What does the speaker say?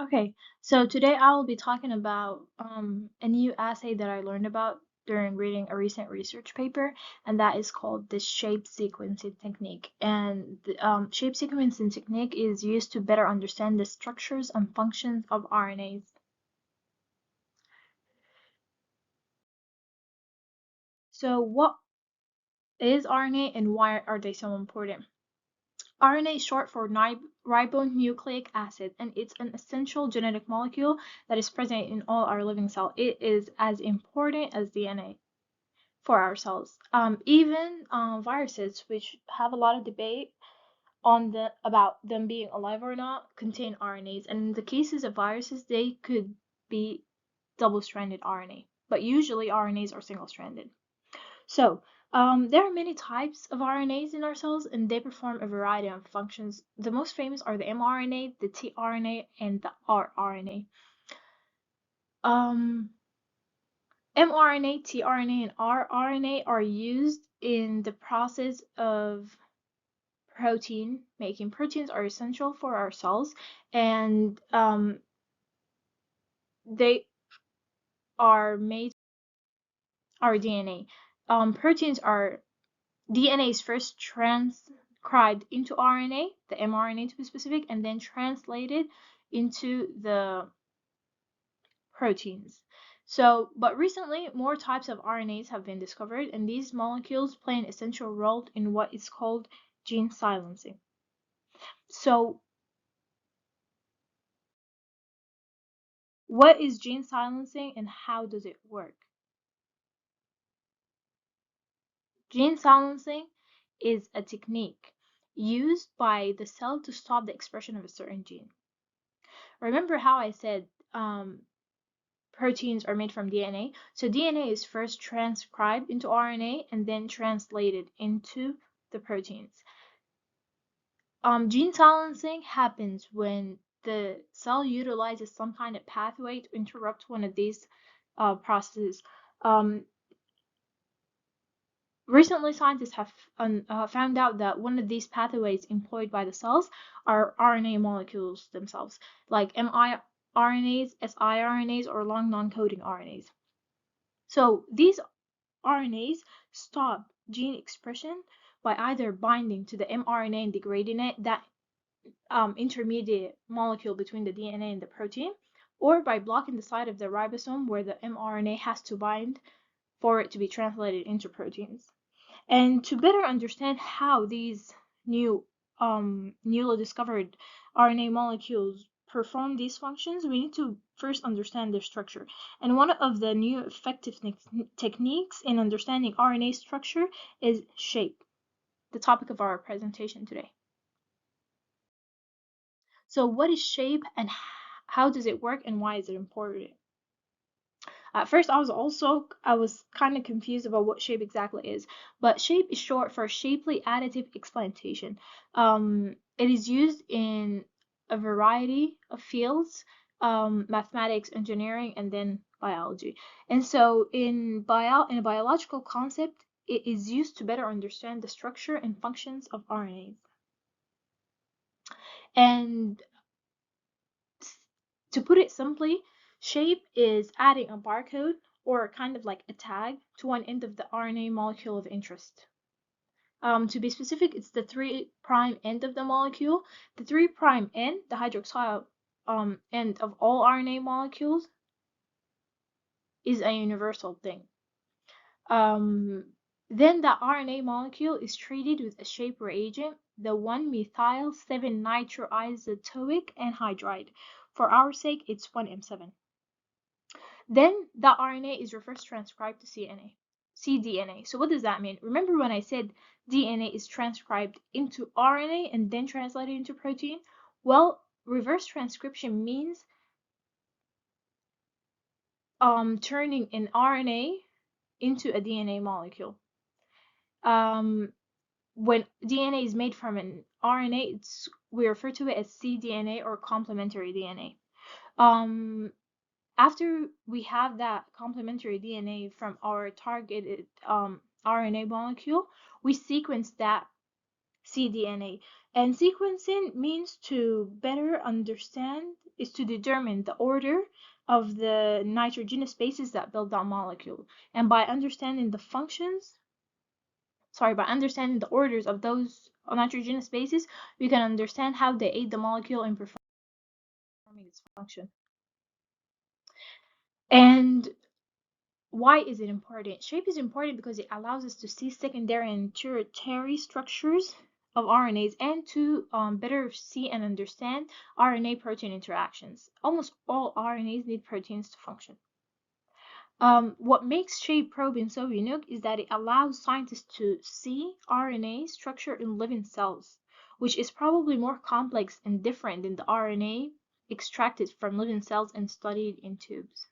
Okay, so today I will be talking about a new assay that I learned about during reading a recent research paper, and that is called the shape sequencing technique. And the shape sequencing technique is used to better understand the structures and functions of RNAs. So, what is RNA and why are they so important? RNA is short for ribonucleic acid, and it's an essential genetic molecule that is present in all our living cells. It is as important as DNA for our cells. Even viruses, which have a lot of debate on about them being alive or not, contain RNAs. And in the cases of viruses, they could be double-stranded RNA, but usually RNAs are single-stranded. So, there are many types of RNAs in our cells, and they perform a variety of functions. The most famous are the mRNA, the tRNA, and the rRNA. Um, mRNA, tRNA, and rRNA are used in the process of protein making. Proteins are essential for our cells, and they are made our DNA. Proteins are DNA is first transcribed into RNA, the mRNA to be specific, and then translated into the proteins. So, but recently, more types of RNAs have been discovered, and these molecules play an essential role in what is called gene silencing. So, what is gene silencing and how does it work? Gene silencing is a technique used by the cell to stop the expression of a certain gene. Remember how I said proteins are made from DNA? So DNA is first transcribed into RNA and then translated into the proteins. Gene silencing happens when the cell utilizes some kind of pathway to interrupt one of these processes. Um, Recently, scientists have found out that one of these pathways employed by the cells are RNA molecules themselves, like miRNAs, siRNAs, or long non-coding RNAs. So these RNAs stop gene expression by either binding to the mRNA and degrading it, that intermediate molecule between the DNA and the protein, or by blocking the site of the ribosome where the mRNA has to bind for it to be translated into proteins. And to better understand how these newly discovered RNA molecules perform these functions, we need to first understand their structure. And one of the new effective techniques in understanding RNA structure is shape, the topic of our presentation today. So what is shape and how does it work and why is it important? At first, I was kind of confused about what shape exactly is, but shape is short for shapely additive explantation. It is used in a variety of fields, mathematics, engineering, and then biology. And so, in a biological concept, it is used to better understand the structure and functions of RNAs. And to put it simply, shape is adding a barcode or kind of like a tag to one end of the RNA molecule of interest. To be specific, it's the 3' end of the molecule. The 3' end, the hydroxyl end of all RNA molecules, is a universal thing. Then the RNA molecule is treated with a shape reagent, the 1-methyl-7-nitroisotoic anhydride. For our sake, it's 1M7. Then the RNA is reverse transcribed to cDNA. So what does that mean? Remember when I said DNA is transcribed into RNA and then translated into protein? Well, reverse transcription means turning an RNA into a DNA molecule. When DNA is made from an RNA, we refer to it as cDNA or complementary DNA. After we have that complementary DNA from our targeted RNA molecule, we sequence that cDNA. And sequencing means to better understand, is to determine the order of the nitrogenous bases that build that molecule. And by understanding the orders of those nitrogenous bases, we can understand how they aid the molecule in performing its function. And why is it important? Shape is important because it allows us to see secondary and tertiary structures of RNAs and to better see and understand RNA protein interactions. Almost all RNAs need proteins to function. What makes shape probing so unique is that it allows scientists to see RNA structure in living cells, which is probably more complex and different than the RNA extracted from living cells and studied in tubes.